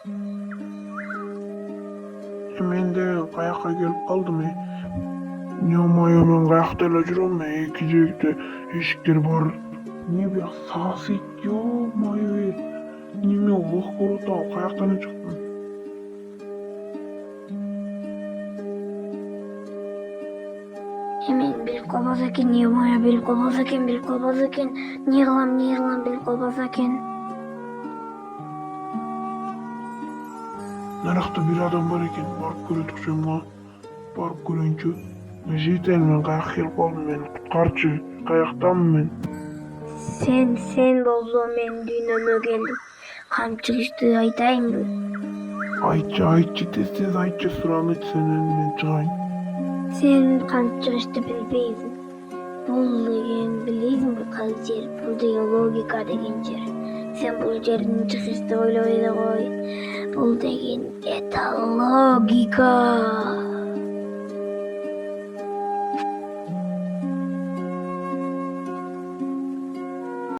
Men de kayakka kelip kaldım. Yamayo men kayakta ele жүрөм. Эки жээкте эшиктер бар. Не бияк саасыйт жокмайбы. Неме ох болуп атабы, каяктан эле чыктым. Мен билип калбаса экен, моя билип калбаса экен, не кылам билип калбаса экен. Наракта бир адам бар экен, барып көрө турчумун го. Барып көрөйүнчү. Жетел мен каяк келип калдым, мени куткарчы. Каяктанмын мен. Sen болсо мен дүйнөмө келдим. Камчыгычты айтайынбы? Айтчы, тез айтчы, сураныч сенен мен чыгайын. Sen камчыгычты билбейсиң. Бул деген билесиңби кай жер? Бул деген логика деген жер. Sen бул жердин чыкышты ойлобой эле кой. Бул деген это логика.